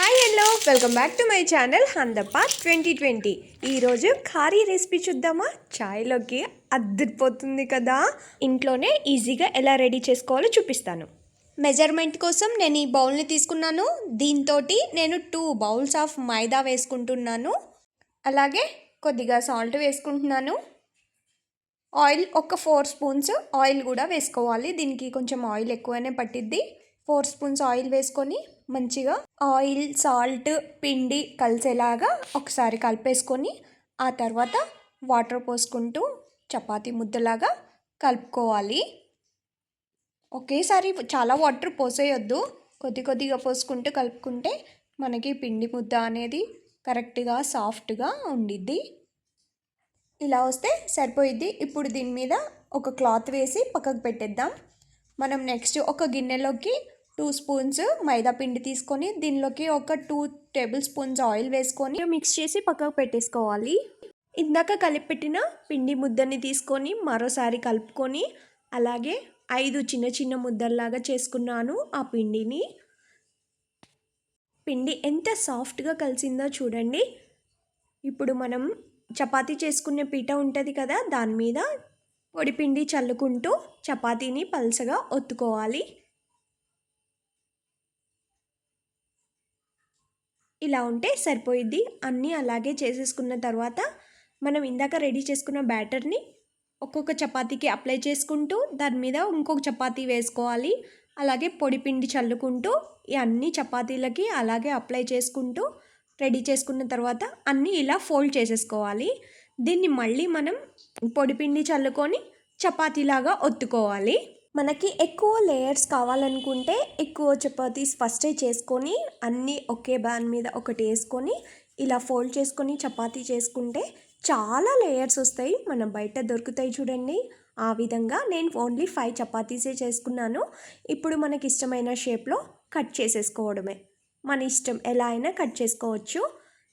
Hi hello welcome back to my channel హందప్ప 2020. ఈరోజు ఖారీ recipe చూద్దామా. చాయ్లోకి అద్దరిపోతుంది కదా. ఇంట్లోనే ఈజీగా ఎలా రెడీ చేసుకోవాలో చూపిస్తాను. మెజర్మెంట్ కోసం నేను ఈ బౌల్ని తీసుకున్నాను. దీంతో నేను 2 బౌల్స్ ఆఫ్ మైదా వేసుకుంటున్నాను. అలాగే కొద్దిగా సాల్ట్ వేసుకుంటున్నాను. ఆయిల్ ఒక 4 స్పూన్స్ ఆయిల్ కూడా వేసుకోవాలి. దీనికి కొంచెం ఆయిల్ ఎక్కువనే పట్టిద్ది. 4 స్పూన్స్ ఆయిల్ వేసుకొని మంచిగా ఆయిల్ సాల్ట్ పిండి కలిసేలాగా ఒకసారి కలిపేసుకొని ఆ తర్వాత వాటర్ పోసుకుంటూ చపాతీ ముద్దలాగా కలుపుకోవాలి. ఒకేసారి చాలా వాటర్ పోసేయొద్దు, కొద్ది కొద్దిగా పోసుకుంటూ కలుపుకుంటే మనకి పిండి ముద్ద అనేది కరెక్ట్గా సాఫ్ట్గా ఉండిద్ది. ఇలా వస్తే సరిపోయిద్ది. ఇప్పుడు దీని మీద ఒక క్లాత్ వేసి పక్కకు పెట్టేద్దాం. మనం నెక్స్ట్ ఒక గిన్నెలోకి 2 స్పూన్స్ మైదా పిండి తీసుకొని దీనిలోకి ఒక 2 టేబుల్ స్పూన్స్ ఆయిల్ వేసుకొని మిక్స్ చేసి పక్కకు పెట్టేసుకోవాలి. ఇందాక కలిపెట్టిన పిండి ముద్దని తీసుకొని మరోసారి కలుపుకొని అలాగే 5 చిన్న చిన్న ముద్దల్లాగా చేసుకున్నాను. ఆ పిండి ఎంత సాఫ్ట్గా కలిసిందో చూడండి. ఇప్పుడు మనం చపాతీ చేసుకునే పీట ఉంటుంది కదా, దాని మీద పొడిపిండి చల్లుకుంటూ చపాతీని పల్చగా ఒత్తుకోవాలి. ఇలా ఉంటే సరిపోయిద్ది. అన్నీ అలాగే చేసేసుకున్న తర్వాత మనం ఇందాక రెడీ చేసుకున్న బ్యాటర్ని ఒక్కొక్క చపాతీకి అప్లై చేసుకుంటూ దాని మీద ఇంకొక చపాతీ వేసుకోవాలి. అలాగే పొడిపిండి చల్లుకుంటూ ఈ అన్ని చపాతీలకి అలాగే అప్లై చేసుకుంటూ రెడీ చేసుకున్న తర్వాత అన్నీ ఇలా ఫోల్డ్ చేసేసుకోవాలి. దీన్ని మళ్ళీ మనం పొడిపిండి చల్లుకొని చపాతీలాగా ఒత్తుకోవాలి. మనకి ఎక్కువ లేయర్స్ కావాలనుకుంటే ఎక్కువ చపాతీస్ ఫస్టే చేసుకొని అన్నీ ఒకే బ్యాన్ మీద ఒకటి వేసుకొని ఇలా ఫోల్డ్ చేసుకొని చపాతీ చేసుకుంటే చాలా లేయర్స్ వస్తాయి. మనం బయట దొరుకుతాయి చూడండి. ఆ విధంగా నేను ఓన్లీ 5 చపాతీసే చేసుకున్నాను. ఇప్పుడు మనకి ఇష్టమైన షేప్లో కట్ చేసేసుకోవడమే. మన ఇష్టం, ఎలా అయినా కట్ చేసుకోవచ్చు.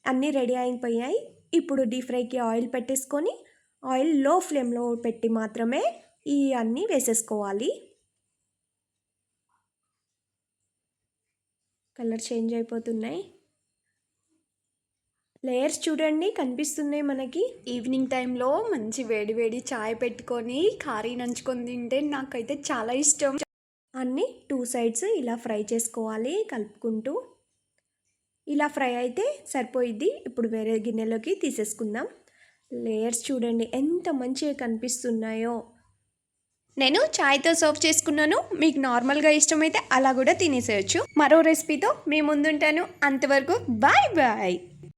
అన్నీ రెడీ అయిపోయాయి. ఇప్పుడు డీప్ ఫ్రైకి ఆయిల్ పెట్టేసుకొని ఆయిల్ లో ఫ్లేమ్లో పెట్టి మాత్రమే ఈ అన్నీ వేసేసుకోవాలి. కలర్ చేంజ్ అయిపోతున్నాయి. లేయర్స్ చూడండి కనిపిస్తున్నాయి మనకి. ఈవినింగ్ టైంలో మంచి వేడి వేడి చాయ్ పెట్టుకొని ఖారీ నంచుకొని తింటే నాకైతే చాలా ఇష్టం. అన్నీ 2 సైడ్స్ ఇలా ఫ్రై చేసుకోవాలి కలుపుకుంటూ. ఇలా ఫ్రై అయితే సరిపోయిద్ది. ఇప్పుడు వేరే గిన్నెలోకి తీసేసుకుందాం. లేయర్స్ చూడండి ఎంత మంచిగా కనిపిస్తున్నాయో. నేను చాయ్తో సర్వ్ చేసుకున్నాను. మీకు నార్మల్గా ఇష్టమైతే అలా కూడా తినేసేయచ్చు. మరో రెసిపీతో మీ ముందుంటాను. అంతవరకు బాయ్ బాయ్.